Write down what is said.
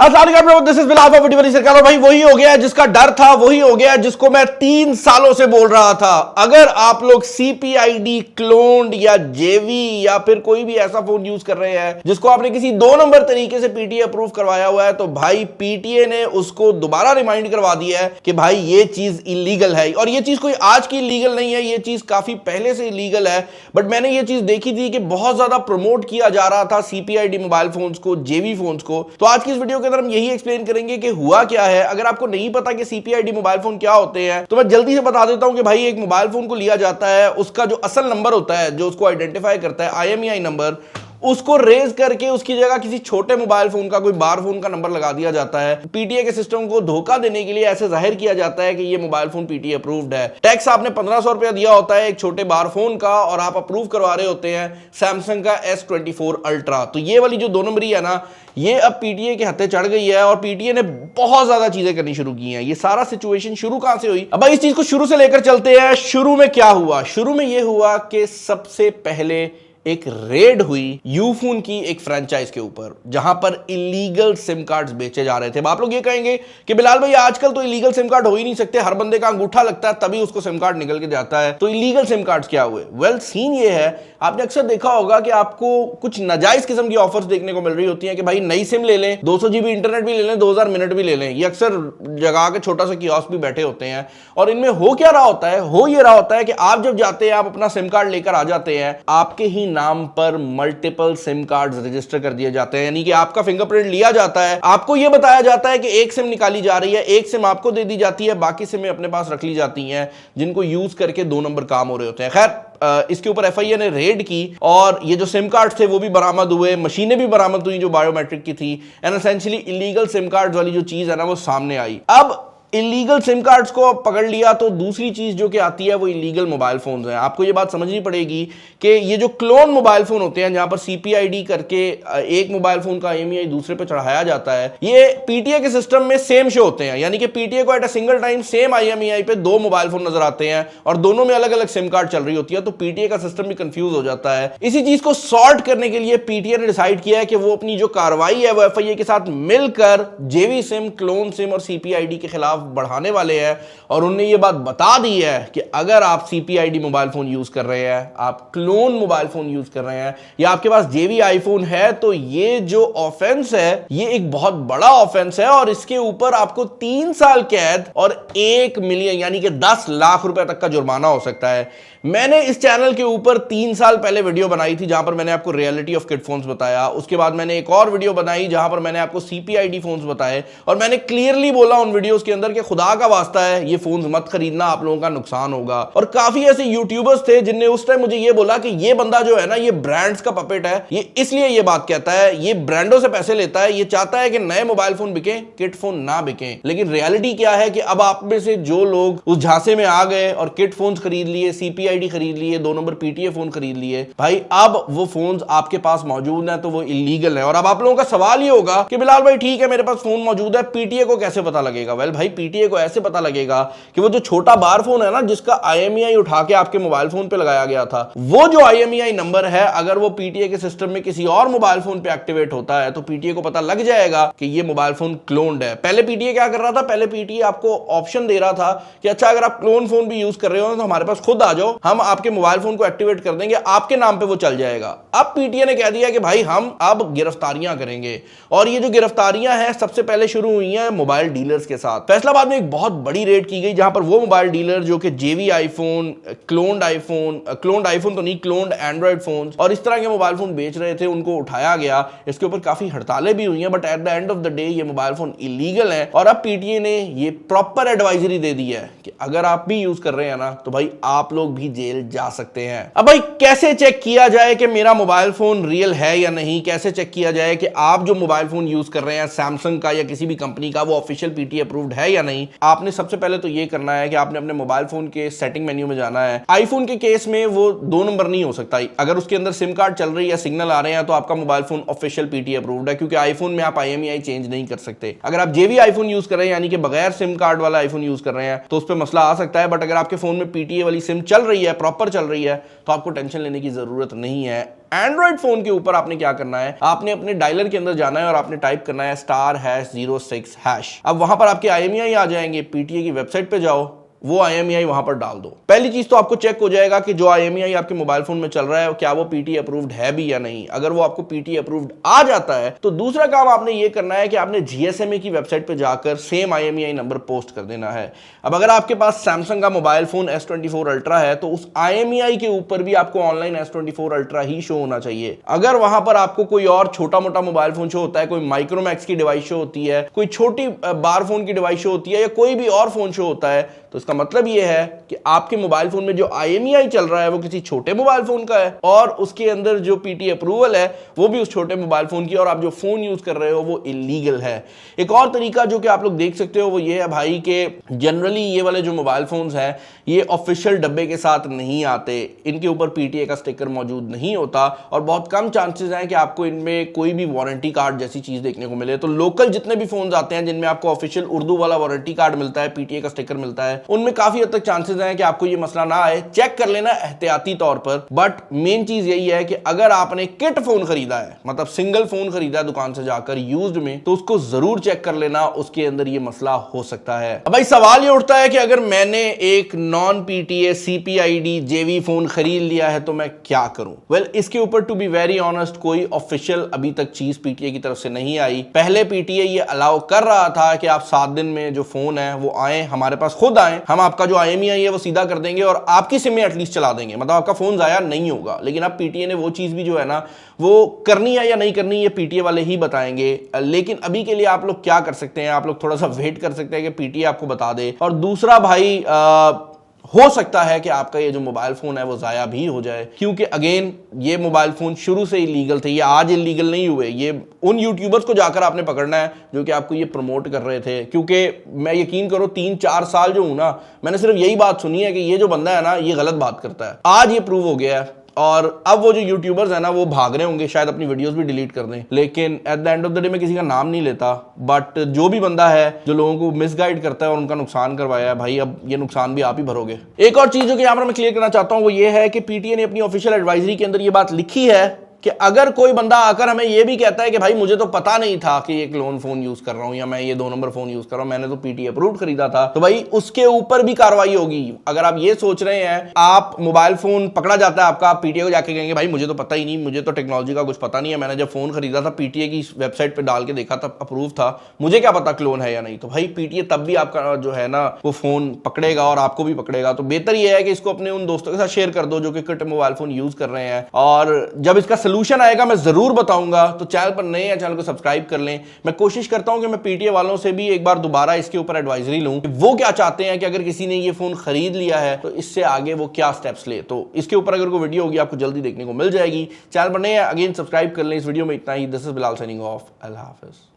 सरकार भाई वही हो गया जिसका डर था, वही हो गया जिसको मैं 3 सालों से बोल रहा था। अगर आप लोग CPID क्लोन्ड या जेवी या फिर कोई भी ऐसा फोन यूज कर रहे हैं जिसको आपने किसी 2 नंबर तरीके से पीटीए अप्रूव करवाया हुआ है, तो भाई पीटीए ने उसको दोबारा रिमाइंड करवा दिया है कि भाई ये चीज इलीगल है। और ये चीज कोई आज की इलीगल नहीं है, ये चीज काफी पहले से इलीगल है। बट मैंने ये चीज देखी थी कि बहुत ज्यादा प्रमोट किया जा रहा था CPID मोबाइल फोन्स को, जेवी फोन्स को। तो आज की इस वीडियो के अंदर हम यही एक्सप्लेन करेंगे कि हुआ क्या है। अगर आपको नहीं पता कि CPID मोबाइल फोन क्या होते हैं तो मैं जल्दी से बता देता हूं कि भाई एक मोबाइल फोन को लिया जाता है, उसका जो असल नंबर होता है जो उसको आइडेंटिफाई करता है, IMEI नंबर, उसको रेज करके उसकी जगह किसी छोटे मोबाइल फोन का, कोई बार फोन का नंबर लगा दिया जाता है। पीटीए के सिस्टम को धोखा देने के लिए ऐसे जाहिर किया जाता है कि ये मोबाइल फोन पीटीए अप्रूव्ड है। टैक्स आपने 1500 रुपया दिया होता है एक छोटे बार फोन का, और आप अप्रूव करवा रहे होते हैं सैमसंग का S24 अल्ट्रा। तो ये वाली जो 2 नंबरी है ना, ये अब पीटीए के हत्थे चढ़ गई है और पीटीए ने बहुत ज्यादा चीजें करनी शुरू की हैं। ये सारा सिचुएशन शुरू कहां से हुई? अब भाई इस चीज को शुरू से लेकर चलते हैं। शुरू में क्या हुआ? शुरू में यह हुआ कि सबसे पहले एक रेड हुई यूफोन की एक फ्रेंचाइज के ऊपर, जहां पर इलीगल सिम कार्ड्स बेचे जा रहे थे। आप लोग ये कहेंगे कि बिलाल भाई आजकल तो इलीगल सिम कार्ड हो ही नहीं सकते, हर बंदे का अंगूठा लगता है तभी उसको सिम कार्ड निकल के जाता है, तो इलीगल सिम कार्ड्स क्या हुए? वेल, सीन ये है, आपने अक्सर देखा होगा कि आपको कुछ नाजायज किस्म की ऑफर्स देखने को मिल रही होती हैं कि भाई नई सिम ले लें, 200 GB इंटरनेट भी ले लें, 2000 मिनट भी ले लें। ये अक्सर जगह के छोटा सा कियोस्क भी बैठे होते हैं। और इनमें हो क्या रहा होता है? हो ये रहा होता है कि आप जब जाते हैं, आप अपना सिम कार्ड लेकर आ जाते हैं, आपके ही नाम पर मल्टीपल सिम कार्ड्स रजिस्टर कर दिए जाते हैं, यानी कि आपका फिंगरप्रिंट लिया जाता है, आपको यह बताया जाता है कि एक सिम निकाली जा रही है, एक सिम आपको दे दी जाती है, बाकी सिमें अपने पास रख ली जाती हैं जिनको यूज करके 2 नंबर काम हो रहे होते हैं। खैर, इसके ऊपर FIA ने रेड की और ये जो सिम कार्ड थे वो भी बरामद हुए, मशीनें भी बरामद हुई जो बायोमेट्रिक की थी, and essentially illegal SIM card वाली जो चीज है ना वो सामने आई। अब इलीगल सिम कार्ड्स को पकड़ लिया तो दूसरी चीज जो कि आती है वो इलीगल मोबाइल फोन्स हैं। आपको ये बात समझनी पड़ेगी कि ये जो क्लोन मोबाइल फोन होते हैं जहां पर CPID करके एक मोबाइल फोन का IMEI दूसरे पे चढ़ाया जाता है, ये पीटीए के सिस्टम में सेम शो होते हैं, यानी कि पीटीए को at a single time same IMEI पे 2 मोबाइल फोन नजर आते हैं और दोनों में अलग अलग सिम कार्ड चल रही होती है, तो पीटीए का सिस्टम भी कंफ्यूज हो जाता है। इसी चीज को सॉर्ट करने के लिए पीटीए ने डिसाइड किया है कि वो अपनी जो कार्रवाई है वो FIA के साथ मिलकर जेवी सिम, क्लोन सिम और CPID के खिलाफ बढ़ाने वाले हैं। और उन्होंने ये बात बता दी है कि अगर आप CPID मोबाइल फोन यूज कर रहे हैं, आप क्लोन मोबाइल फोन यूज कर रहे हैं, या आपके पास जेवी आईफोन है, तो ये जो ऑफेंस है ये एक बहुत बड़ा ऑफेंस है और इसके ऊपर आपको 3 साल कैद और 1 मिलियन यानी कि 10 लाख रुपए तक का जुर्माना हो सकता है। मैंने इस चैनल के ऊपर 3 साल पहले वीडियो बनाई थी जहां पर मैंने आपको रियलिटी ऑफ किड फोन्स बताया। उसके बाद मैंने एक और वीडियो बनाई जहां पर मैंने आपको CPID फोन्स बताए और मैंने क्लियरली बोला उन वीडियोस के अंदर कि खुदा का वास्ता है ये फोन्स मत खरीदना, आप लोगों का नुकसान होगा। और काफी ऐसे यूट्यूबर्स थे जिनने उस टाइम मुझे ये बोला कि ये बंदा जो है ना ये ब्रांड्स का पपेट है, ये इसलिए ये बात कहता है, ये ब्रांडों से पैसे लेता है, ये चाहता है कि नए मोबाइल फोन बिके, किड फोन ना बिके। लेकिन रियलिटी क्या है कि अब आप में से जो लोग उस झांसे में आ गए और किड फोन्स खरीद लिए, CPID खरीद लिए, 2 नंबर पीटीए फोन खरीद लिए, भाई अब वो फोन्स आपके पास मौजूद है तो वो इलीगल है। और अब आप लोगों का सवाल ये होगा कि बिलाल भाई ठीक है मेरे पास फोन मौजूद है, पीटीए को कैसे पता लगेगा? वेल भाई पीटीए को ऐसे पता लगेगा कि वो जो छोटा बार फोन है ना जिसका IMEI उठा के आपके मोबाइल फोन पे लगाया गया था, वो जो IMEI नंबर है अगर वो पीटीए के सिस्टम में किसी और मोबाइल फोन पे एक्टिवेट होता है तो पीटीए को पता लग जाएगा कि ये मोबाइल फोन क्लोन्ड है। पहले पीटीए क्या कर रहा था? पहले पीटीए आपको ऑप्शन दे रहा था कि अच्छा अगर आप क्लोन फोन भी यूज कर रहे हो तो हमारे पास खुद आ जाओ, हम आपके मोबाइल फोन को एक्टिवेट कर देंगे, आपके नाम पे वो चल जाएगा। अब पीटीए ने कह दिया कि भाई हम अब गिरफ्तारियां करेंगे और ये जो गिरफ्तारियां हैं सबसे पहले शुरू हुई हैं मोबाइल डीलर्स के साथ। फैसलाबाद में एक बहुत बड़ी रेड की गई जहां पर वो मोबाइल डीलर जो कि जेवी आईफोन, क्लोन्ड आईफोन तो नहीं, क्लोन्ड एंड्रॉइड फोन और इस तरह के मोबाइल फोन बेच रहे थे उनको उठाया गया। इसके ऊपर काफी हड़तालें भी हुई हैं, but at the end of the day ये मोबाइल फोन इलीगल है। और अब पीटीए ने ये प्रॉपर एडवाइजरी दे दी है कि अगर आप भी यूज कर रहे हैं ना तो भाई आप लोग भी जेल जा सकते हैं। अब भाई कैसे चेक किया जाए कि मेरा मोबाइल फोन रियल है या नहीं? कैसे चेक किया जाए कि आप जो मोबाइल फोन यूज कर रहे हैं सैमसंग का या किसी भी कंपनी का वो ऑफिशियल पीटीए अप्रूव्ड है या नहीं? आपने सबसे पहले तो ये करना है कि आपने अपने मोबाइल फोन के सेटिंग मेन्यू में जाना है। आईफोन के केस में वो 2 नंबर नहीं हो सकता, अगर उसके अंदर सिम कार्ड चल रही है, सिग्नल आ रहे हैं तो आपका mobile phone official PTA approved है, क्योंकि आईफोन में आप IMEI चेंज नहीं कर सकते। अगर आप जेवी आईफोन यूज कर रहे हैं यानी कि बगैर सिम कार्ड वाला आईफोन यूज कर रहे हैं तो उस पर मसला आ सकता है, बट अगर आपके फोन में पीटीए वाली सिम चल रही है, प्रॉपर चल रही है, तो आपको टेंशन लेने की जरूरत नहीं है। एंड्रॉइड फोन के ऊपर आपने क्या करना है, आपने अपने डायलर के अंदर जाना है और आपने टाइप करना है *#06#। अब वहां पर आपके IMEI आ जाएंगे, पीटीए की वेबसाइट पे जाओ, वो IMEI वहां पर डाल दो। पहली चीज तो आपको चेक हो जाएगा कि जो IMEI आपके मोबाइल फोन में चल रहा है क्या वो पीटीए अप्रूव्ड है भी या नहीं। अगर वो आपको पीटीए अप्रूव्ड आ जाता है तो दूसरा काम आपने ये करना है कि आपने GSMA की वेबसाइट पे जाकर सेम IMEI नंबर पोस्ट कर देना है। अब अगर आपके पास सैमसंग का मोबाइल फोन S24 अल्ट्रा है तो उस IMEI के ऊपर भी आपको ऑनलाइन S24 अल्ट्रा ही शो होना चाहिए। अगर वहां पर आपको कोई और छोटा मोटा मोबाइल फोन शो होता है, कोई माइक्रोमैक्स की डिवाइस शो होती है, कोई छोटी बार फोन की डिवाइस शो होती है, या कोई भी और फोन शो होता है, तो इसका मतलब यह है कि आपके मोबाइल फोन में जो IMEI चल रहा है वो किसी छोटे मोबाइल फोन का है और उसके अंदर जो पीटी अप्रूवल है वो भी उस छोटे मोबाइल फोन की, और आप जो फोन यूज कर रहे हो वो इलीगल है। एक और तरीका जो कि आप लोग देख सकते हो वो ये है भाई कि जनरली ये वाले जो मोबाइल फोन्स हैं ये ऑफिशियल डब्बे के साथ नहीं आते, इनके ऊपर पीटीए का स्टिकर मौजूद नहीं होता और बहुत कम चांसेस हैं कि आपको इनमें कोई भी वारंटी कार्ड जैसी चीज देखने को मिले। तो लोकल जितने भी फोन्स आते हैं जिनमें आपको ऑफिशियल उर्दू वाला वारंटी कार्ड मिलता है, पीटीए का स्टिकर मिलता है, उनमें काफी हद तक चांसेस हैं कि आपको ये मसला ना आए। चेक कर लेना एहतियाती तौर पर। बट मेन चीज यही है कि अगर आपने किट फोन खरीदा है, मतलब सिंगल फोन खरीदा है दुकान से जाकर यूज्ड में, तो उसको जरूर चेक कर लेना, उसके अंदर ये मसला हो सकता है। अब भाई सवाल ये उठता है कि अगर मैंने एक non PTA CPID JV phone खरीद लिया है तो मैं क्या करूं? वेल, इसके ऊपर टू बी वेरी ऑनेस्ट कोई ऑफिशियल अभी तक चीज पीटीए की तरफ से नहीं आई। पहले पीटीए ये अलाउ कर रहा था कि आप 7 दिन में जो फोन है वो आए हमारे पास, खुद आए, हम आपका जो IMEI है वो सीधा कर देंगे और आपकी सिम में एटलीस्ट चला देंगे, मतलब आपका फोन जाया नहीं होगा। लेकिन अब पीटीए ने वो चीज भी जो है ना वो करनी है या नहीं करनी ये पीटीए वाले ही बताएंगे। लेकिन अभी के लिए आप लोग क्या कर सकते हैं, आप लोग थोड़ा सा वेट कर सकते हैं कि पीटीए आपको बता दे। और दूसरा भाई हो सकता है कि आपका ये जो मोबाइल फोन है वो जाया भी हो जाए, क्योंकि अगेन ये मोबाइल फोन शुरू से इलीगल थे, ये आज इलीगल नहीं हुए। ये उन यूट्यूबर्स को जाकर आपने पकड़ना है जो कि आपको ये प्रमोट कर रहे थे, क्योंकि मैं यकीन करो 3-4 साल जो हूं ना, मैंने सिर्फ यही बात सुनी है कि ये जो बंदा है ना ये गलत बात करता है। आज ये प्रूव हो गया है और अब वो जो यूट्यूबर्स है ना वो भाग रहे होंगे, शायद अपनी वीडियोस भी डिलीट कर दें। लेकिन at the end of the day मैं किसी का नाम नहीं लेता, बट जो भी बंदा है जो लोगों को मिसगाइड करता है और उनका नुकसान करवाया है, भाई अब ये नुकसान भी आप ही भरोगे। एक और चीज जो कि यहाँ पर मैं क्लियर करना चाहता हूँ वो ये है कि पीटीए ने अपनी ऑफिशियल एडवाइजरी के अंदर ये बात लिखी है कि अगर कोई बंदा आकर हमें यह भी कहता है कि भाई मुझे तो पता नहीं था कि ये क्लोन फोन यूज कर रहा हूं या मैं ये 2 नंबर फोन यूज कर रहा हूं, मैंने तो पीटीए अप्रूव्ड खरीदा था, तो भाई उसके ऊपर भी कार्रवाई होगी। अगर आप ये सोच रहे हैं, आप मोबाइल फोन पकड़ा जाता है आपका, आप पीटीए को जाके कहेंगे भाई मुझे तो पता ही नहीं, मुझे तो टेक्नोलॉजी का कुछ पता नहीं है, मैंने जब फोन खरीदा था पीटीए की वेबसाइट पर डाल के देखा था अप्रूव था, मुझे क्या पता क्लोन है या नहीं, तो भाई पीटीए तब भी आपका जो है ना वो फोन पकड़ेगा और आपको भी पकड़ेगा। तो बेहतर यह है कि इसको अपने उन दोस्तों के साथ शेयर कर दो जो कि किट मोबाइल फोन यूज कर रहे हैं, और जब इसका सोल्यूशन आएगा मैं जरूर बताऊंगा। तो चैनल पर नए हैं, चैनल को सब्सक्राइब कर लें। मैं कोशिश करता हूं कि मैं पीटीए वालों से भी एक बार दोबारा इसके ऊपर एडवाइजरी लूं कि वो क्या चाहते हैं कि अगर किसी ने ये फोन खरीद लिया है तो इससे आगे वो क्या स्टेप्स ले। तो इसके ऊपर अगर कोई वीडियो होगी आपको जल्दी देखने को मिल जाएगी। चैनल पर नए हैं, अगेन सब्सक्राइब कर लें। इस वीडियो में इतना ही। This is Bilal signing off. अल्लाह हाफिज।